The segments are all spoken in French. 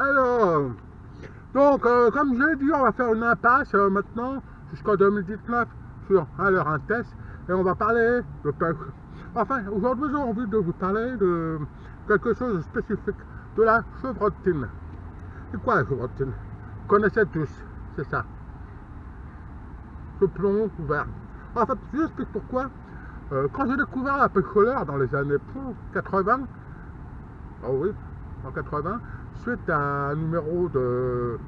Alors, donc, comme je l'ai dit, on va faire une impasse maintenant jusqu'en 2019 sur un test et on va parler de pêche. Enfin, aujourd'hui, j'ai envie de vous parler de quelque chose de spécifique, de la chevrotine. C'est quoi la chevrotine? Vous connaissez tous, c'est ça. Ce plomb ouvert. En fait, je vous explique pourquoi. Quand j'ai découvert la pêche au leurre dans les années 80, oh oui, en 80, suite à un numéro de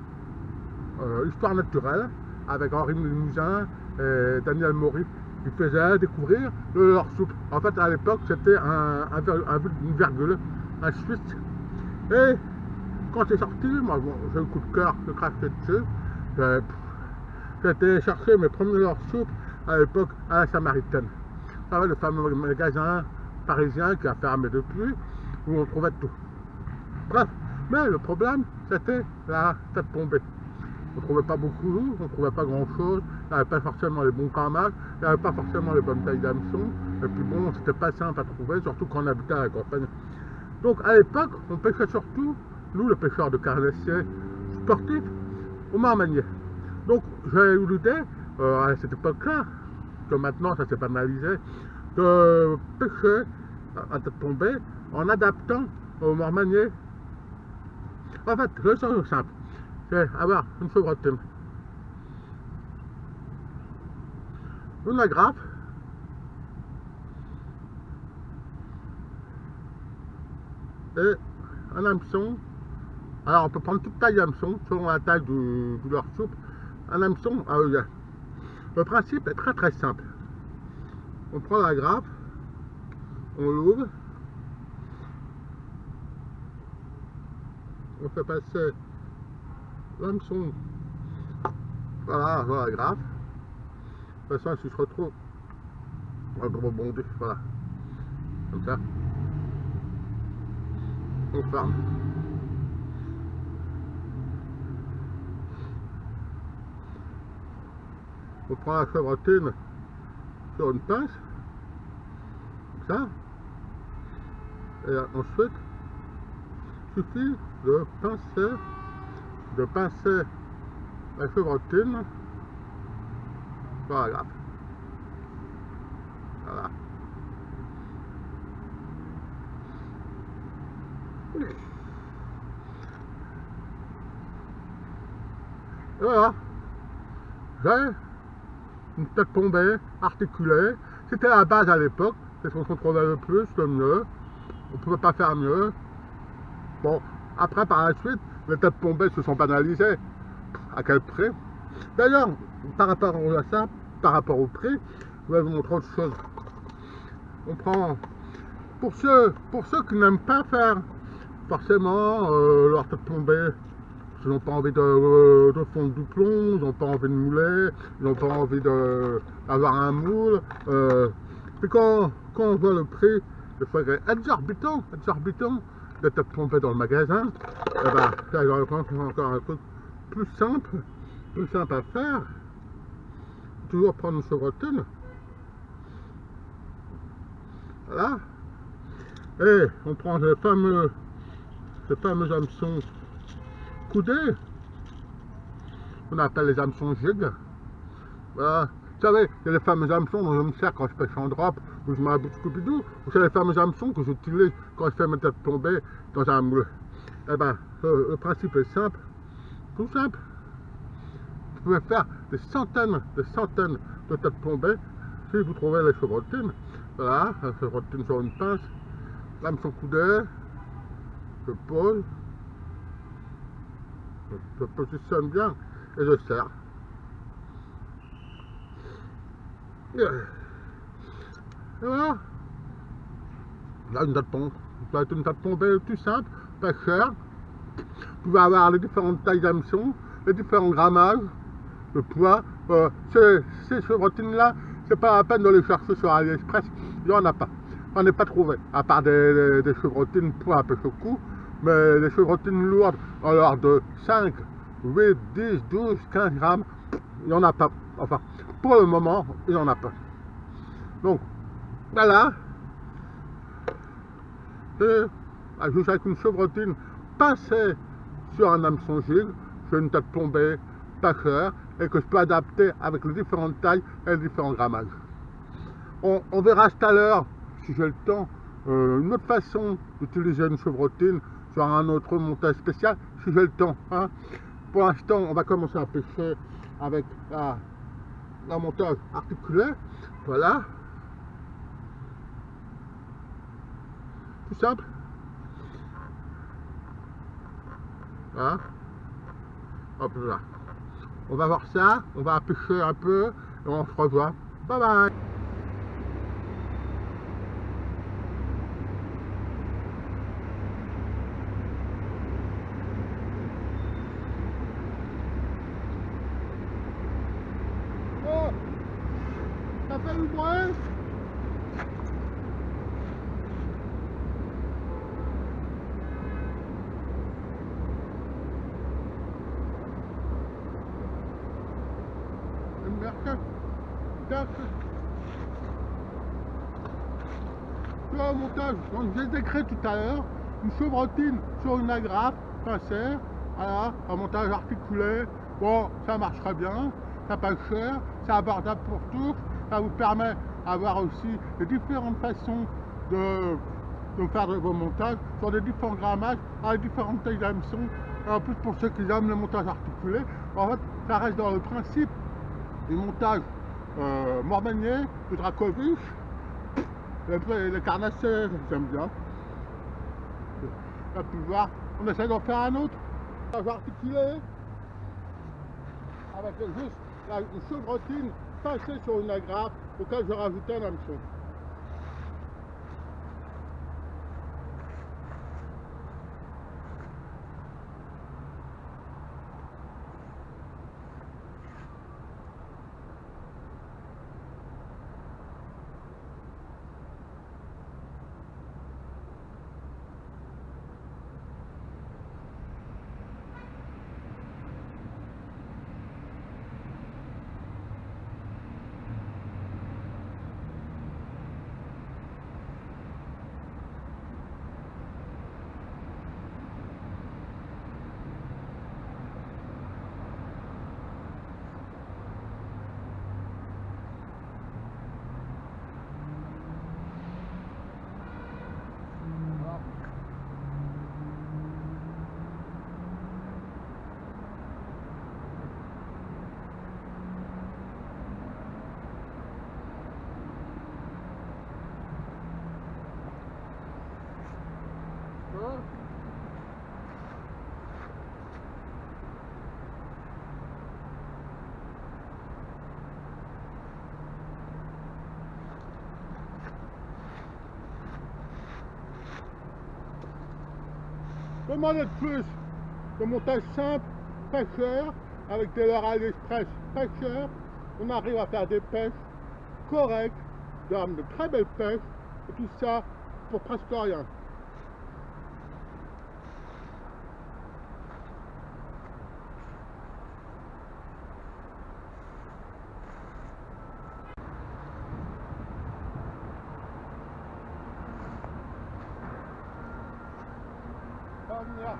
Histoire naturelle avec Henri Limousin et Daniel Maury qui faisait découvrir le leurre souple. En fait, à l'époque, c'était une virgule, un Suisse. Et quand c'est sorti, moi, bon, j'ai un coup de cœur, je craquais dessus. J'ai été chercher mes premiers leurres souples à l'époque à la Samaritaine. Ça va, le fameux magasin parisien qui a fermé depuis, où on trouvait tout. Bref, mais le problème, c'était la tête tombée. On ne trouvait pas beaucoup, on ne trouvait pas grand chose, il n'y avait pas forcément les bons camages, il n'y avait pas forcément les bonnes tailles d'hameçon, et puis bon, c'était pas simple à trouver, surtout quand on habitait à la campagne. Donc à l'époque, on pêchait surtout, nous les pêcheurs de carnassiers sportifs, au marmanier. Donc j'ai eu l'idée, à cette époque-là, que maintenant ça s'est banalisé, de pêcher à tête tombée en adaptant au marmanier. En fait, le sens est simple, c'est avoir une chevrotine, une agrafe, et un hameçon. Alors on peut prendre toute taille d'hameçon, selon la taille du leurre souple, un hameçon à œillet. Le principe est très simple. On prend la grappe, on l'ouvre, on fait passer l'hameçon, voilà, dans la grappe. De toute façon, si je retrouve, on va rebondir, voilà, comme ça. On ferme. On prend la chevrotine sur une pince, comme ça, et ensuite, il suffit de pincer la chevrotine sur la grappe. Voilà. Et voilà. J'ai une tête tombée, articulée. C'était la base à l'époque. C'est ce qu'on trouvait le plus, le mieux. On ne pouvait pas faire mieux. Bon, après, par la suite, les têtes tombées se sont banalisées. À quel prix? D'ailleurs, par rapport à ça, par rapport au prix, je vais vous montrer autre chose. On prend, pour ceux qui n'aiment pas faire forcément leur tête tombée, ils n'ont pas envie de fondre du plomb, ils n'ont pas envie de mouler, ils n'ont pas envie d'avoir un moule. Puis quand on voit le prix, le fruit exorbitant de têtes tombées dans le magasin, et ben là, il y a encore un truc plus simple à faire. Toujours prendre une chevrotine. Voilà. Et on prend ces fameux hameçons coudés. On appelle les hameçons gigs. Voilà. Vous savez, il y a les fameux hameçons dont je me sers quand je pêche en drop ou je mets un bout de Scooby-Doo. Ou c'est les fameux hameçons que j'utilise quand je fais mes têtes tombées dans un moule. Eh ben, le principe est simple. Tout simple. Vous pouvez faire des centaines de têtes tombées si vous trouvez les chevrotines. Voilà, la chevrotine sur une pince, l'hameçon coudé, je pose, je positionne bien et je serre. Et voilà, là une tête tombée. Ça va être une tête tombée tout simple, pas cher. Vous pouvez avoir les différentes tailles d'hameçon, les différents grammages, le poids. Ces chevrotines-là, c'est pas la peine de les chercher sur AliExpress, il n'y en a pas. On n'est pas trouvé, à part des chevrotines pour un peu au cou, mais les chevrotines lourdes, alors de 5, 8, 10, 12, 15 grammes, il n'y en a pas. Enfin, pour le moment, il n'y en a pas. Donc, voilà. Et juste avec une chevrotine pincée sur un hameçon gig, sur une tête plombée, pas cher, et que je peux adapter avec les différentes tailles et les différents grammages. On verra tout à l'heure, si j'ai le temps, une autre façon d'utiliser une chevrotine sur un autre montage spécial, si j'ai le temps. Hein. Pour l'instant, on va commencer à pêcher avec un montage articulé. Voilà. Tout simple. Hein. Hop là. On va voir ça, on va pêcher un peu et on se revoit. Bye bye. Oh, ça fait du bruit. Le montage, donc j'ai décrit tout à l'heure, une chevrotine sur une agrafe, pincée, voilà, un montage articulé, bon, ça marcherait bien, ça pas cher, c'est abordable pour tous, ça vous permet d'avoir aussi les différentes façons de faire vos montages sur des différents grammages, avec différentes tailles d'hameçon, et en plus pour ceux qui aiment le montage articulé, en fait, ça reste dans le principe du montage Mormenier, de Dracovic, les carnassiers, j'aime bien. On pu voir, on essaie d'en faire un autre, articulé, avec juste une chevrotine pincée sur une agrafe, auquel je rajoutais un hameçon. Demandez de plus de montage simple, pas cher, avec des leurres AliExpress pas cher, on arrive à faire des pêches correctes, de très belles pêches, et tout ça pour presque rien. Extraordinaire.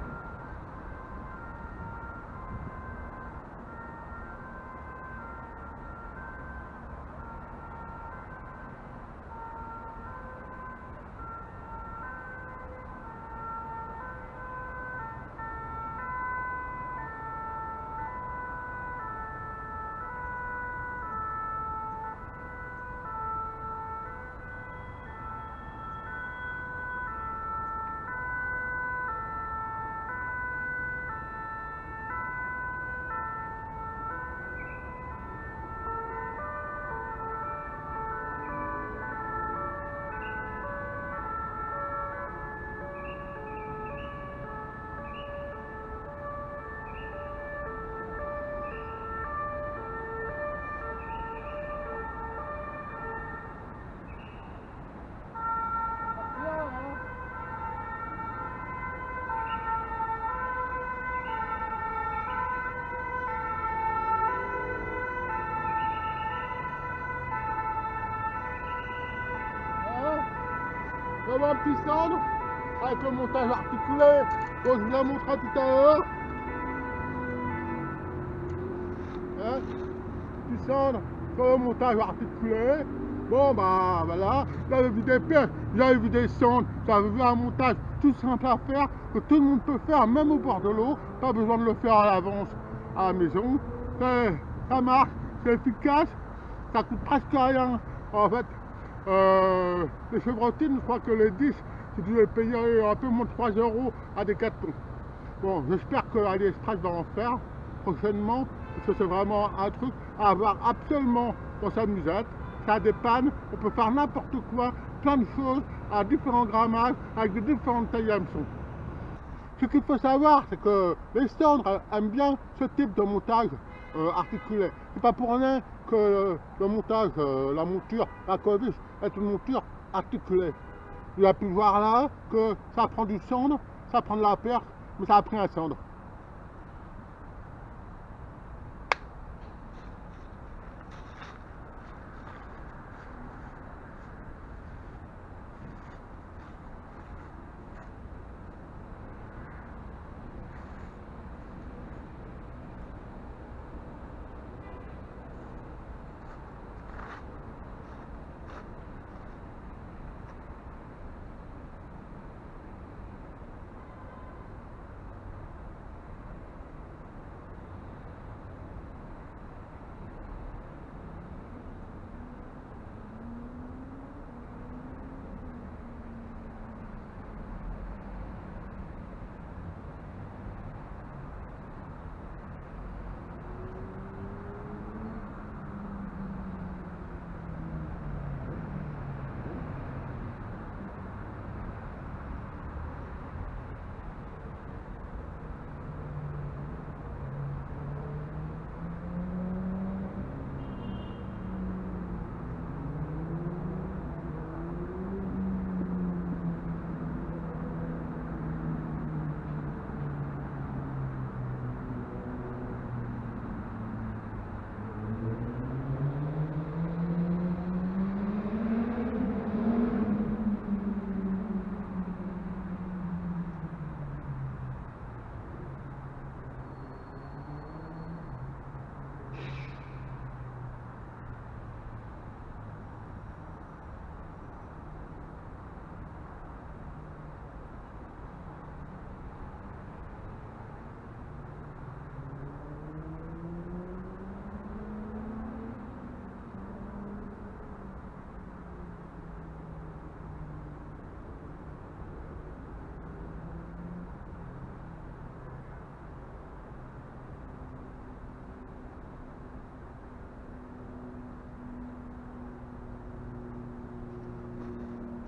Comme un petit centre avec le montage articulé dont je vous l'ai montré tout à l'heure. sondes, sur le montage articulé. Bon bah voilà, j'avais vu des pièces, j'avais vu des sondes, j'avais vu un montage tout simple à faire, que tout le monde peut faire, même au bord de l'eau, pas besoin de le faire à l'avance à la maison. Ça marche, c'est efficace, ça coûte presque rien. En fait, les chevrotines, je crois que les 10, si tu les payais un peu moins de 3 € à Decathlon. Bon, j'espère que AliExpress va en faire prochainement, parce que c'est vraiment un truc à avoir absolument dans sa musette. Ça dépanne, on peut faire n'importe quoi, plein de choses, à différents grammages, avec de différentes tailles hameçons. Ce qu'il faut savoir, c'est que les cendres aiment bien ce type de montage articulé. C'est pas pour rien que le montage, la monture, la Covis est une monture articulée. Tu as pu voir là que ça prend du cendre, ça prend de la perche, mais ça a pris un cendre.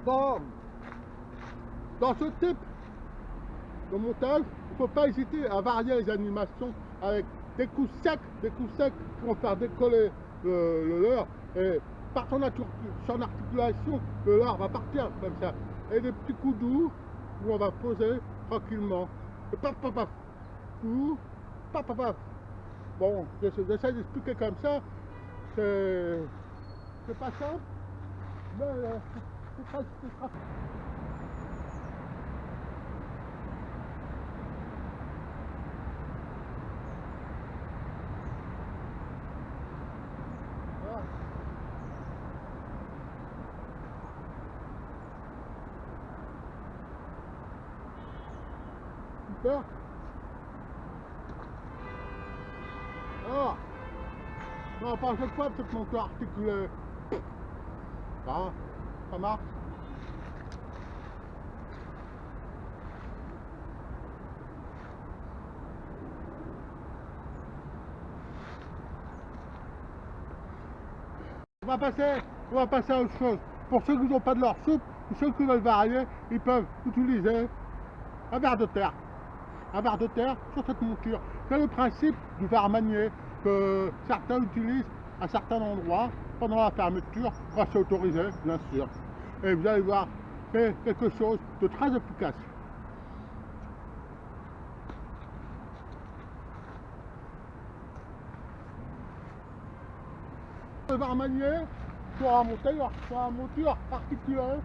Bon, dans ce type de montage, il ne faut pas hésiter à varier les animations avec des coups secs qui vont faire décoller le leurre, et par son articulation, le leurre va partir comme ça, et des petits coups doux où on va poser tranquillement, et paf paf paf, ou paf paf paf. Bon, j'essaie d'expliquer comme ça, c'est pas simple, mais c'est très. Super. Alors, non, pas à chaque fois, peut-être mon cœur articulé. Ça marche. On va passer à autre chose. Pour ceux qui n'ont pas de leur soupe, ou ceux qui veulent varier, ils peuvent utiliser un verre de terre. Un verre de terre sur cette monture. C'est le principe du verre manié que certains utilisent à certains endroits pendant la fermeture, quand c'est autorisé, bien sûr. Et vous allez voir, c'est quelque chose de très efficace. Le verre manié sur un monture articulée.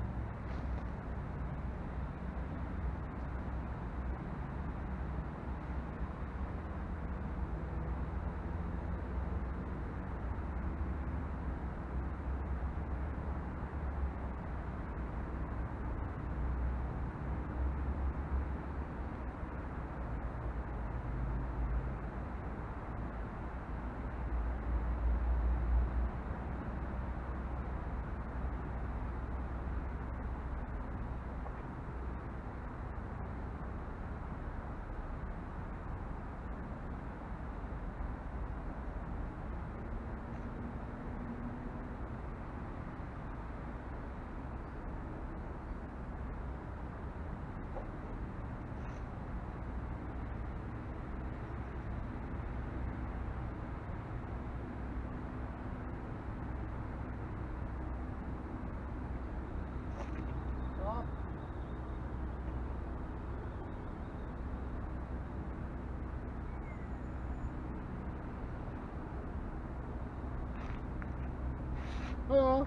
Voilà.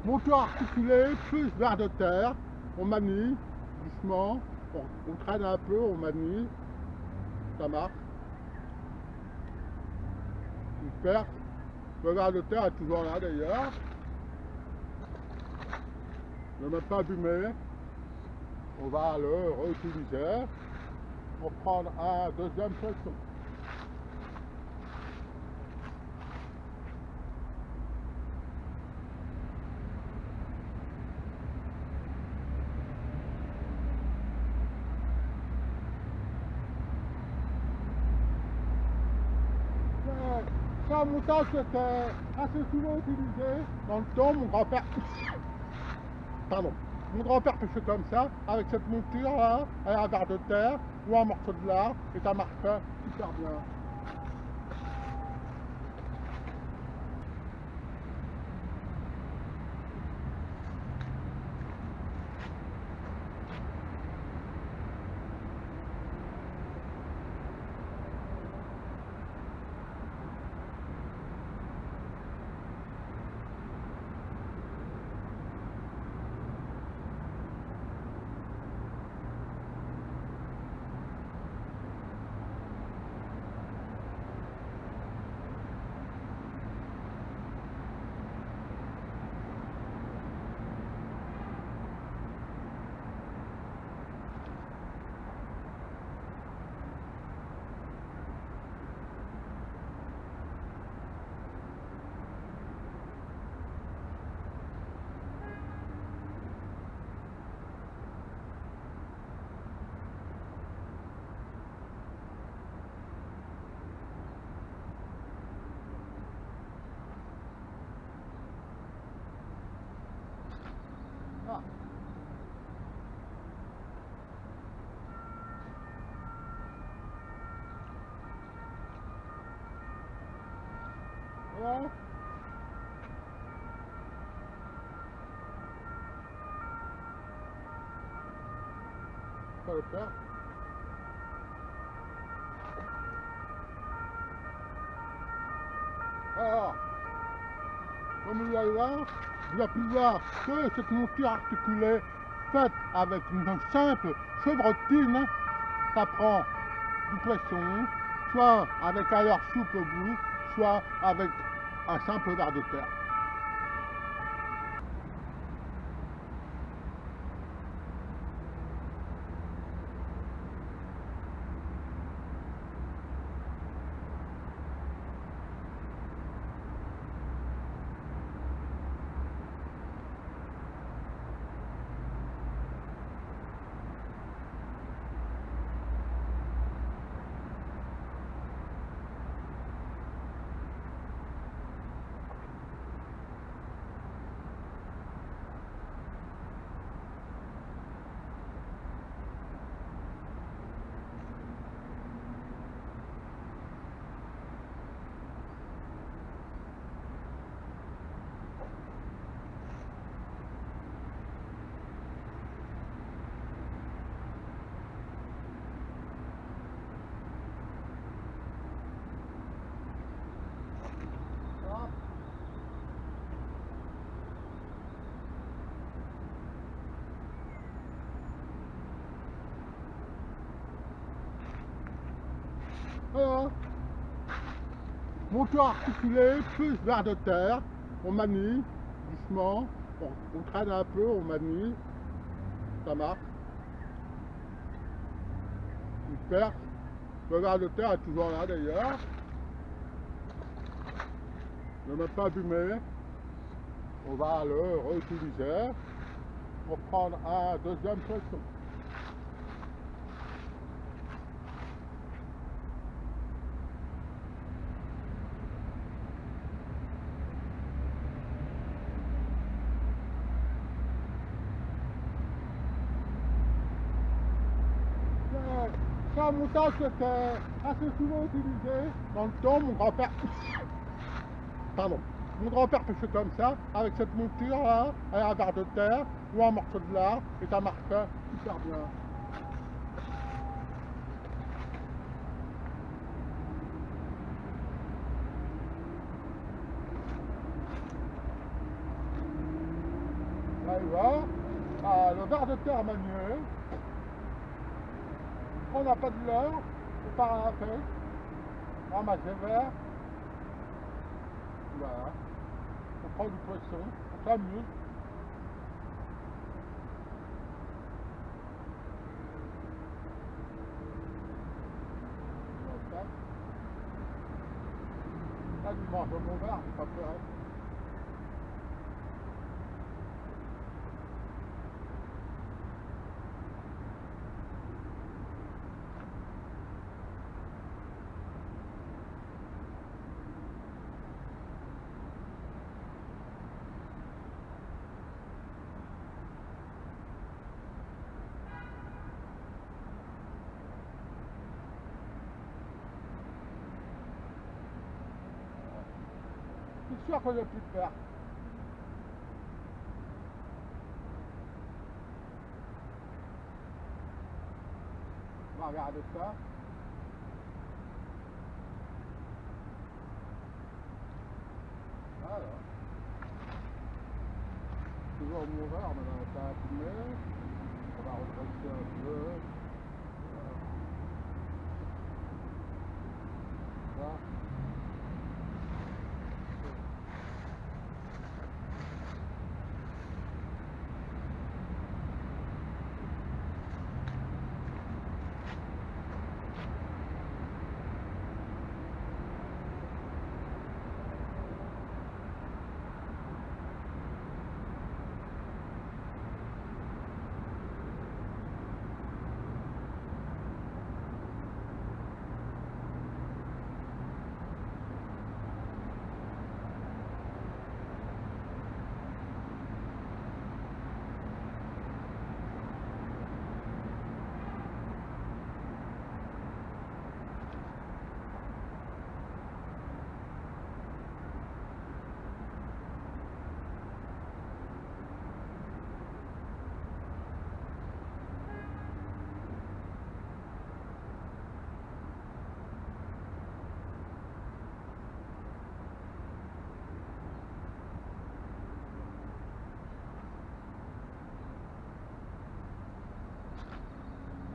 Monture articulé, plus vers de terre, on manie, doucement, on traîne un peu, on manie, ça marche. Une perte, le vers de terre est toujours là d'ailleurs. Ne même pas abîmé, on va le réutiliser pour prendre un deuxième pression. C'est un montage qui était assez souvent utilisé dans le temps. Mon grand-père, pardon, mon grand-père pêchait comme ça, avec cette monture là, avec un verre de terre ou un morceau de lard, et ça marchait super bien. Ah. Voilà. Ça le faire. Alors, comme vous allez voir, vous avez pu voir que cette monture articulée faite avec une simple chevrotine, ça prend du poisson, soit avec un leurre souple au bout, soit avec un simple verre de terre. Voilà. Monture articulé, plus verre de terre, on manie, doucement, on traîne un peu, on manie, ça marche. Une perte, le verre de terre est toujours là d'ailleurs. Ne même pas abîmé, on va le réutiliser pour prendre un deuxième pression. C'est un montage qui était assez souvent utilisé dans le temps. Mon grand-père, pardon, mon grand-père pêchait comme ça, avec cette monture là, avec un verre de terre ou un morceau de lard, et ça marchait super bien. vois, le verre de terre manuel. On n'a pas de l'heure, on part à la pêche, ramasse des verres, voilà, on prend du poisson, on s'amuse. Là, tu manges mon verre, c'est pas pareil. C'est sûr que j'ai plus de verre. On va regarder ça. Voilà. Toujours mon verre, mais dans l'état fumé. On va redresser un peu. Voilà.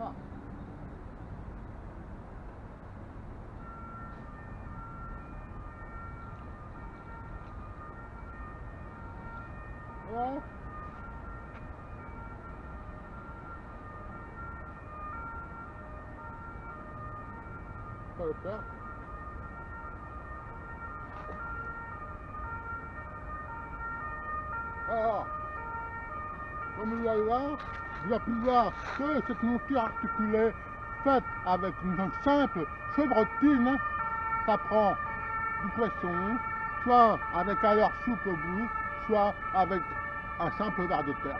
Ah. Ouais. Ça le faire. Alors, comme il y a là, vous allez pouvoir que cette monture articulée faite avec une simple chevrotine, ça prend du poisson, soit avec à leur soupe au bout, soit avec un simple verre de terre.